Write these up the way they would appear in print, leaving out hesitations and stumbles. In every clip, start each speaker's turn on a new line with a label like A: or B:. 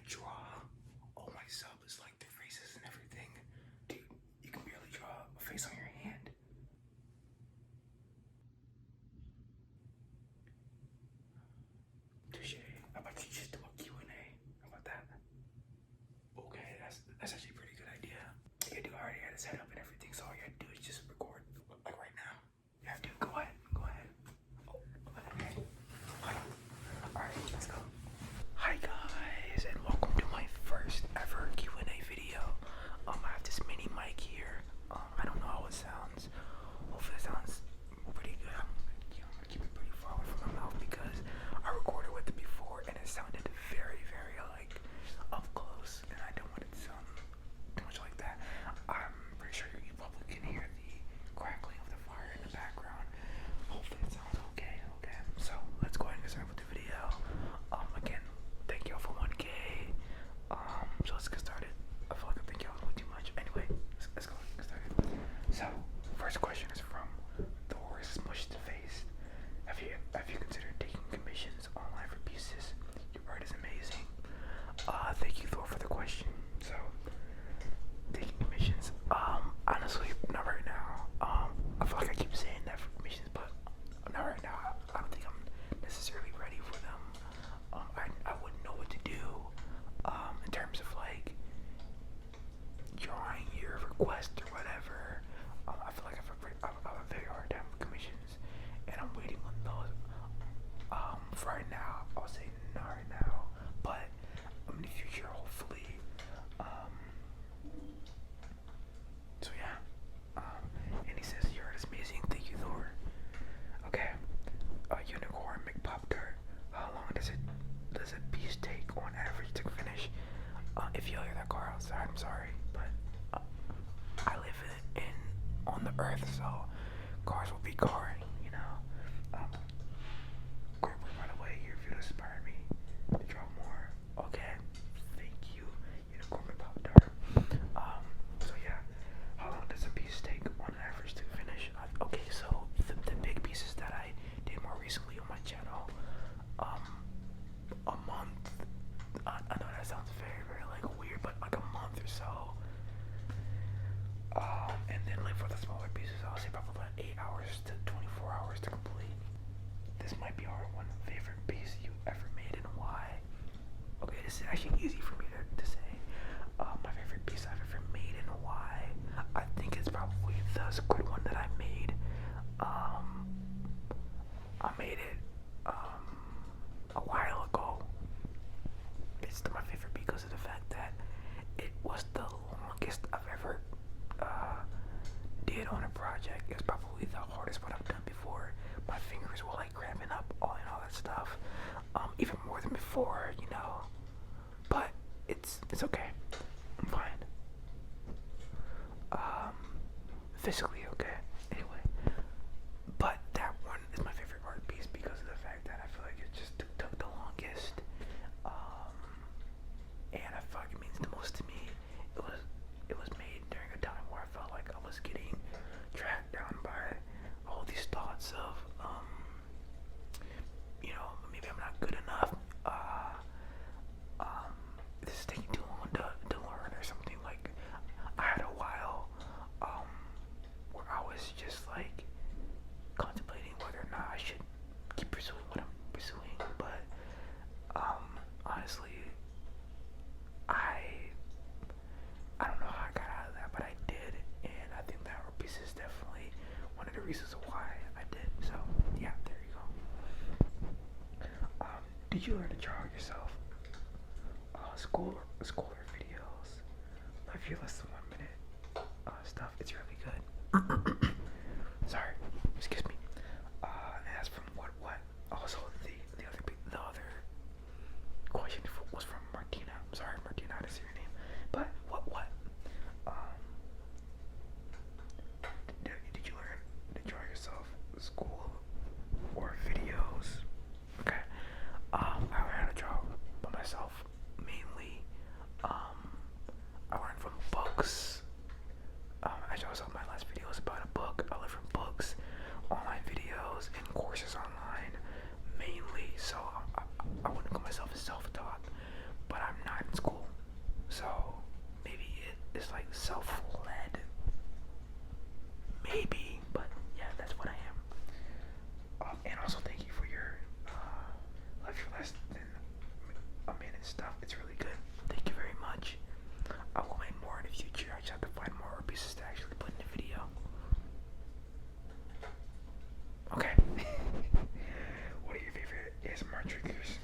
A: draw all my subs, like their faces and everything. Dude, you can barely draw a face on your hand. Touche. How about you just do a Q&A? How about that? Okay, that's actually a pretty good idea. Yeah, dude, I already had it set up and everything, so all you had to do is just record, like right now. Yeah, dude, go ahead. Oh, okay. Alright, let's go. Hi guys, and welcome to my first ever Q&A video. I have this mini mic here. I don't know how it sounds. Hopefully it sounds pretty good. I'm gonna keep it pretty far away from my mouth because I recorded with it before and it sounded very, very like up close, and I don't want it to sound too much like that. I'm pretty sure you probably can hear the crackling of the fire in the background. Hopefully it sounds okay. So let's go ahead and get started with the video. Again, thank y'all for 1K. So let's get started. I feel like I think y'all way too much. Anyway, let's go get started. So first question is from Thor Smushed Face. Have you considered taking commissions online for pieces? Your art is amazing. Thank you, Thor, for the question. So taking commissions, honestly, not right now. I feel like I keep saying that for commissions, but not right now. I don't think I'm necessarily ready for them. I wouldn't know what to do in terms of like drawing your request or whatever. I feel like I have a very hard time with commissions, and I'm waiting on those. For right now, I'll say not right now, but in the future, hopefully. So yeah. And he says your art is amazing. Thank you, Thor. Okay. Unicorn McPop-Tart. How long does a piece take on average to finish? If you hear that car outside, I'm sorry, but I live on the earth, so cars will be carring, you know. Great work, by the way. Your video inspired me to draw more. Okay, thank you, Unicorn McPop-Tart. So yeah, how long does a piece take on average to finish? Okay, so the big pieces that I did more recently on my channel, a month. I know that sounds very, very like weird, but like a month or so. And then like for the smaller pieces, I'll say probably about 8 hours to 24 hours to complete. This might be our one favorite piece you ever made and why. Okay, this is actually easy for me to say. My favorite piece I've ever made and why. I think it's probably the squid one that I made. I made it a while ago. It's still my favorite because of the fact that it was the longest I've ever did on a project. It's probably the hardest one I've done before. My fingers were like cramping up and all that stuff. Even more than before, you know. But it's okay. I'm fine. Physically okay. Anyway. But that one is my favorite art piece because of the fact that I feel like it just took the longest. And I feel like it means the most to me. It was made during a time where I felt like I was getting tracked down by all these thoughts of you know, maybe I'm not good enough. This is taking too long to learn or something. Like I had a while where I was just like contemplating whether or not I should keep pursuing what I'm pursuing, but honestly, I don't know how I got out of that, but I did, and I think that art piece is definitely one of the reasons why I did. So yeah, there you go. Did you learn to draw yourself? School or videos? My view less than 1 minute stuff. It's really good. Sorry, excuse me. And that's from what? Also, the other question was from Martina. I'm sorry, Martina, I didn't see your name. But what? Did you learn to draw yourself? School or videos? Okay. I learned how to draw by myself mainly. I learned from books. As you saw, my last video was about a book. stuff. It's really good. Thank you very much. I will make more in the future. I just have to find more pieces to actually put in the video. Okay. What are your favorite ASMR triggers?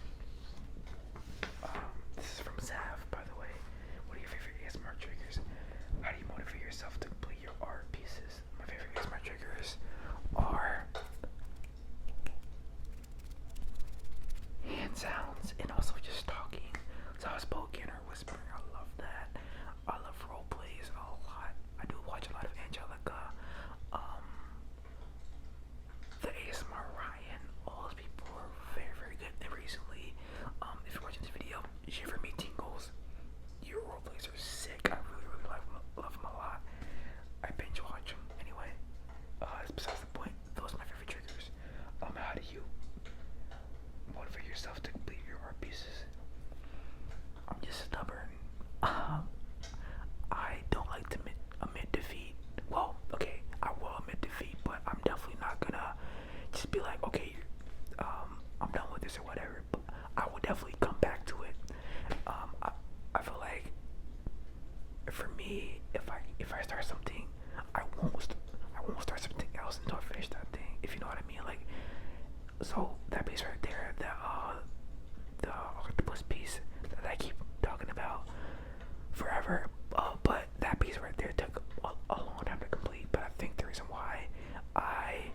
A: This is from Zav, by the way. What are your favorite ASMR triggers? How do you motivate yourself to complete your art pieces? My favorite ASMR triggers are hand sounds and also just talking. Soft spoken or whispering. I love that. I love role plays a lot. I do watch a lot of Angelica. The ASMR Ryan. All those people are very, very good. And recently, if you're watching this video, Shiver Me Tingles. Your role plays are sick. I really, really love them a lot. I binge watch them anyway. That's besides the point. Those are my favorite triggers. How do you motivate yourself to complete your art pieces? I'm just stubborn. I don't like to admit defeat. Well, okay, I will admit defeat, but I'm definitely not gonna just be like, okay, I'm done with this or whatever. But I will definitely come back to it. I feel like for me, if I start something, I won't start something else until I finish that thing. If you know what I mean, like. So that piece right there, the octopus piece that I keep talking about forever, but that piece right there took a long time to complete. But I think the reason why I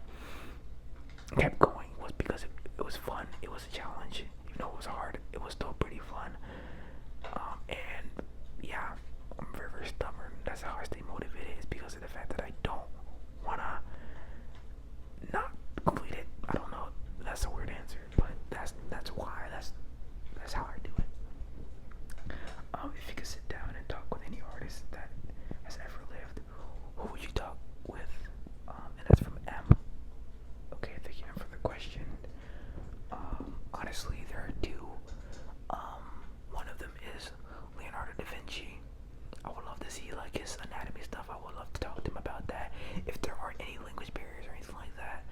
A: kept going was because it was fun. It was a challenge. Even though it was hard, it was still pretty fun. And yeah, I'm very, very stubborn. That's how I stay motivated, is because of the fact that I don't wanna not complete it. I don't know. That's a weird answer, but that's why. That's how I do it. If you could sit down and talk with any artist that has ever lived, who would you talk with? And that's from M. Okay, thank you, M, for the question. Honestly, there are two. One of them is Leonardo da Vinci. I would love to see like his anatomy stuff. I would love to talk to him about that. If there aren't any language barriers or anything like that,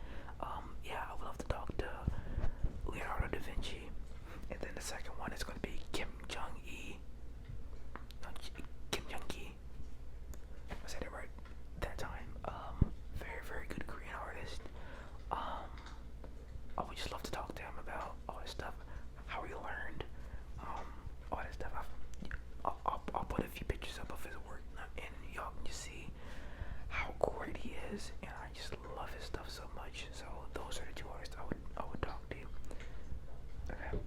A: yeah, I would love to talk to Leonardo da Vinci. And then the second one is going to be Kim Jong-il. Kim Jong-il. I said it right that time. Very, very good Korean artist. I would just love to talk to him about all this stuff, how he learned, all this stuff. I'll put a few pictures up of his work, and y'all can just see how great he is, and I just love his stuff so much. So those are the two artists I would talk to. Okay.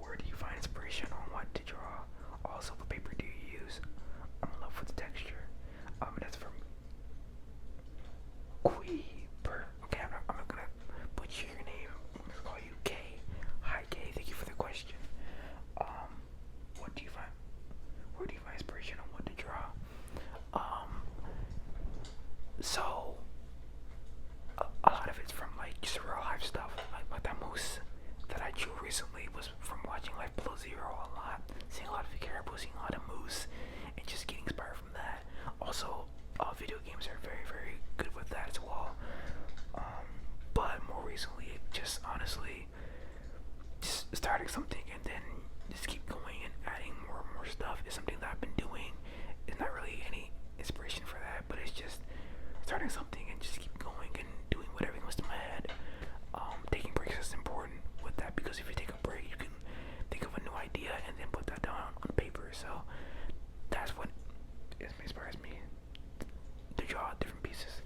A: Where do you find inspiration on what to draw? Also, what paper do you use? I'm in love with the texture. That's from Queeper. Okay, I'm not gonna butcher your name. I'm gonna call you Kay. Hi Kay, thank you for the question. What do you find? Where do you find inspiration on what to draw? So a lot of it's from like just real life stuff. Like that moose that I drew recently was from watching Life Below Zero a lot, seeing a lot of the caribou, seeing a lot of moose, and just getting inspired from that. Also, video games are very, very good with that as well. But more recently, just honestly, just starting something and then just keep going and adding more and more stuff is something that I've been doing. It's not really any inspiration for that, but it's just starting something and just keep going and doing whatever comes to my head. Taking breaks is important with that, because if you take a break, you can think of a new idea and then put that down on paper. So that's what inspires me to draw different pieces.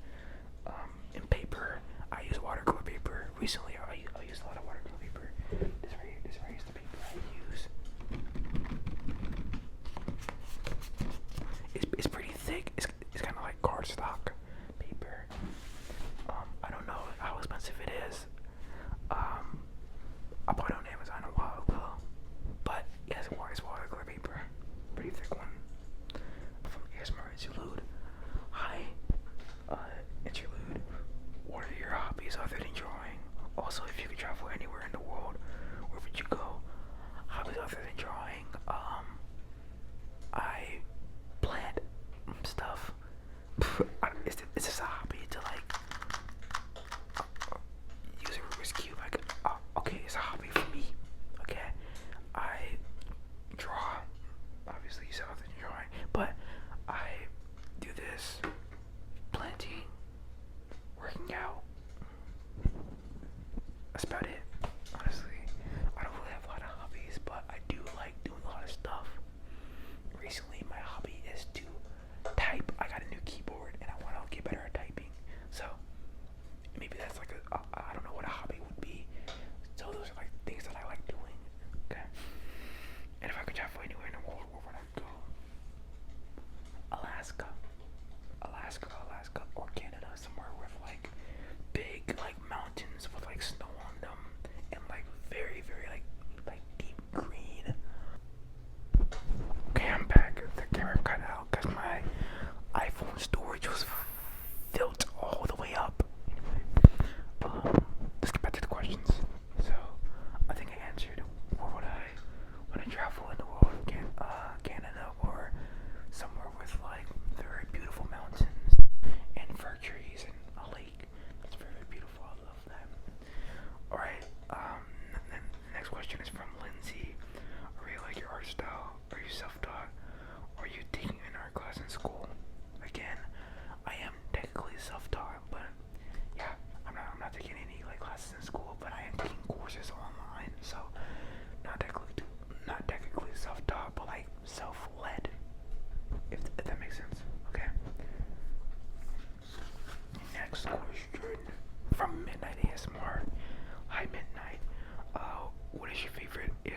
A: In paper, I use watercolor paper. Recently, I use a lot of watercolor paper. This right here is the paper I use. It's pretty thick. It's kind of like cardstock paper. I don't know how expensive it is. I bought it on Amazon.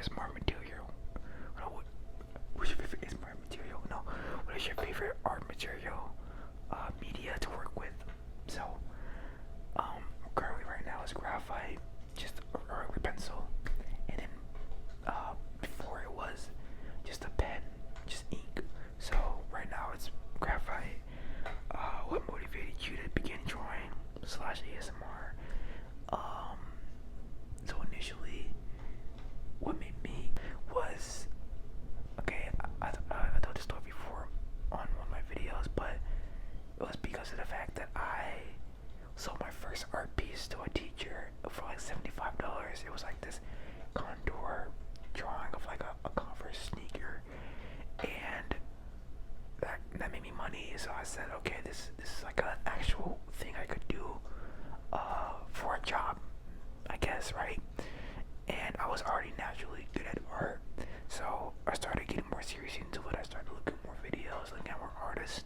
A: ASMR material? What's your favorite ASMR material? No, what is your favorite art material, media to work with? So, currently right now is graphite, just a regular pencil, and then before it was just a pen, just ink. So right now it's graphite. What motivated you to begin drawing / ASMR? So initially, what made me was, okay, I told this story before on one of my videos, but it was because of the fact that I sold my first art piece to a teacher for like $75. It was like this contour drawing of like a Converse sneaker, and that made me money. So I said, okay, this is like an actual thing I could do for a job, I guess, right? And I was already naturally good at art, so I started getting more serious into it. I started looking more videos, looking at more artists,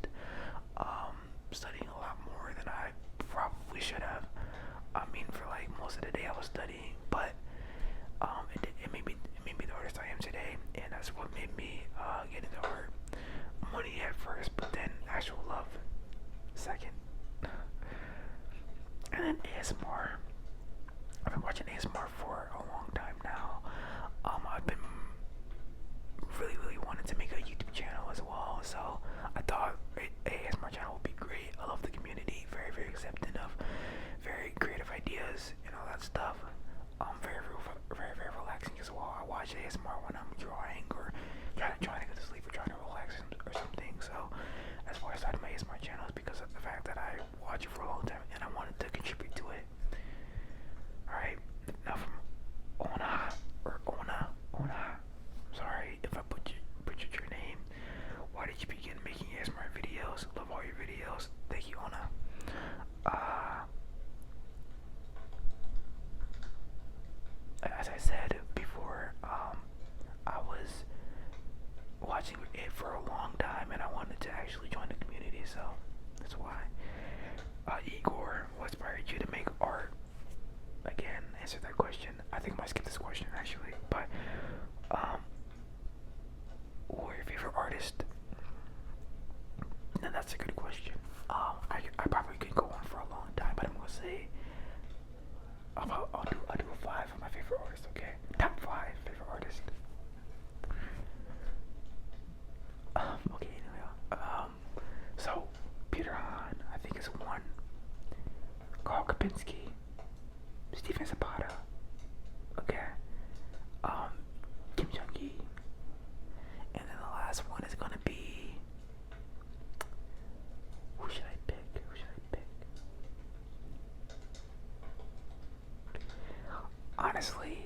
A: studying a lot more than I probably should have. I mean, for like most of the day I was studying, but it made me the artist I am today, and that's what made me get into art. Money at first, but then actual love second. And then ASMR. I've been watching ASMR for a long time now. I've been really wanting to make a YouTube channel as well, so I thought ASMR channel would be great. I love the community, very accepting of very creative ideas and all that stuff. Very relaxing as well. I watch ASMR when I'm drawing or trying to get to sleep or trying to relax or something. So that's why I started my ASMR channel, is because of the fact that I watch it for a long time and I wanted to contribute to it. Alright, now from Ona, sorry if I butchered your name. Why did you begin making ASMR videos? Love all your videos. Thank you, Ona. As I said before, I was watching it for a long time and I wanted to actually join the community, so that's why. Igor, what inspired you to make art? Again, answer that question. I think I might skip this question actually, but who are your favorite artist? Now that's a good question. I probably could go on for a long time, but I'm gonna say I'll do a 5 of my favorite artists. Okay, top 5 favorite artists. Okay, anyway, so Peter Han, I think is 1. Carl Kapinski, Stephen Zapata, okay, Kim Jong-gi, and then the last one is gonna be, who should I pick? Honestly,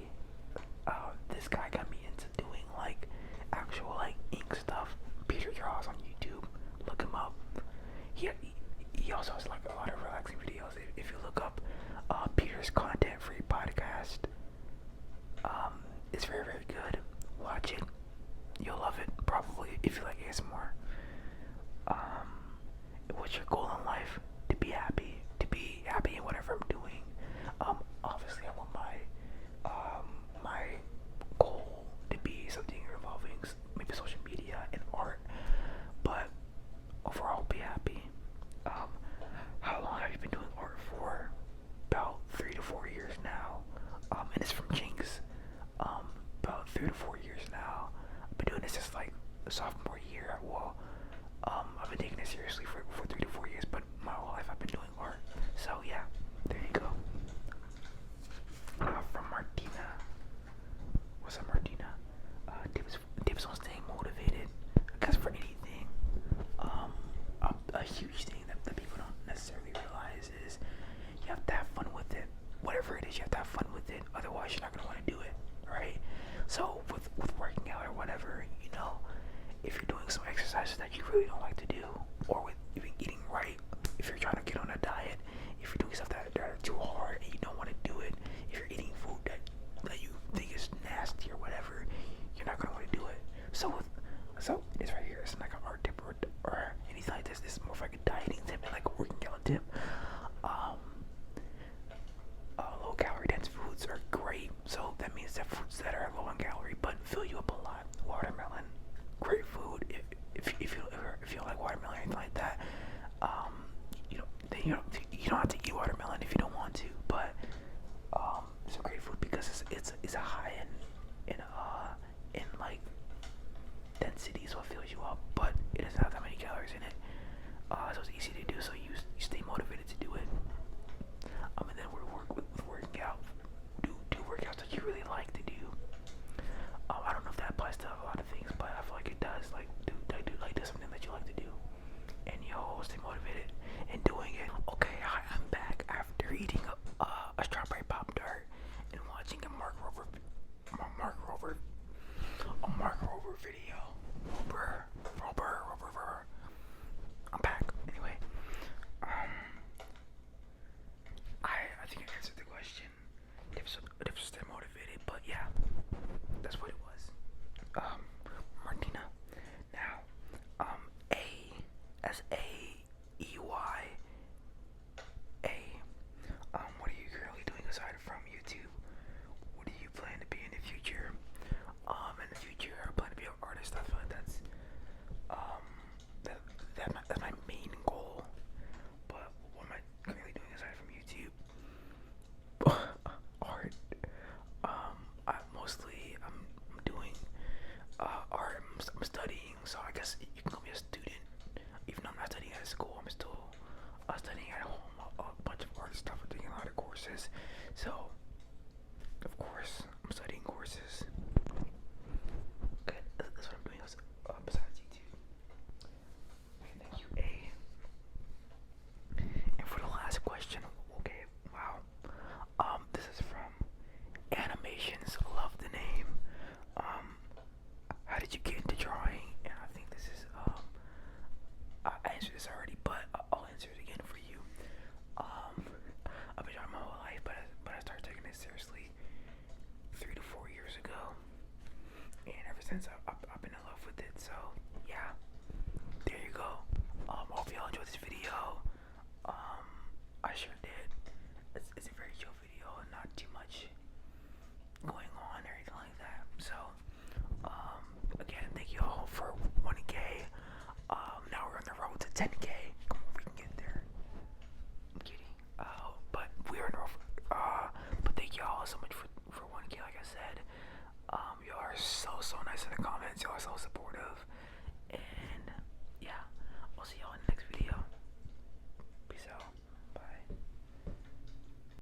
A: this guy got me into doing like actual like ink stuff. Peter Draws on YouTube, look him up. He also has like a lot of relaxing videos. If you look up Peter's content free podcast, it's very good. Watch it, you'll love it probably if you like ASMR. What's your goal in life? To be happy in whatever I'm doing. Obviously I want my goal to be something involving maybe social media and art, but overall be happy. How long have you been doing art for? About 3 to 4 years now. And it's from Jinx. About 3 to 4 years now. I've been doing this since like the sophomore year. Well, I've been taking it seriously for 3 to 4 years, but my whole life I've been doing art. So yeah, there you go. From Martina. What's up, Martina? Tips on staying motivated. I guess for anything. A huge thing that people don't necessarily realize is you have to have fun with it. Whatever it is, you have to have fun with it. Otherwise, you're not gonna want to do it, right? So with working out or whatever, you know, if you're foods that are low in calorie but fill you up a lot. Watermelon, great food. If you like watermelon or anything like that, you don't have to eat watermelon if you don't want to. But it's a great food because it's a high in like density, so it fills you up, but it doesn't have that many calories in it. So it's easy to do, so you stay motivated to do it. And then we work with working out. Do workouts that you really like to do. I don't know if that applies to a lot of things, but I feel like it does. Like do something that you like to do, and you'll stay motivated in doing it. Okay, I'm back after eating a strawberry pop tart and watching a Mark Rober video. Rober. I'm back. Anyway, I think I answered the question. If stay motivated, but yeah, that's what it was. Martina. Now, ASAEY. What are you currently doing aside from YouTube? What do you plan to be in the future? In the future, I plan to be an artist. I feel like that's that's my main goal. But what am I currently doing aside from YouTube? Art. I'm doing art. I'm studying, so I guess you can call me a student. Even though I'm not studying at school, I'm still studying at home. A bunch of art stuff. I'm taking a lot of courses. So, of course, I'm studying courses. Okay, that's what I'm doing besides YouTube. Okay, thank you, A. And for the last question, okay, wow. This is from Animations. Love the name. How did you get into drawing? And I think this is I answered this already, but I'll answer it again for you. I've been drawing my whole life, but I started taking it seriously 3 to 4 years ago, and ever since I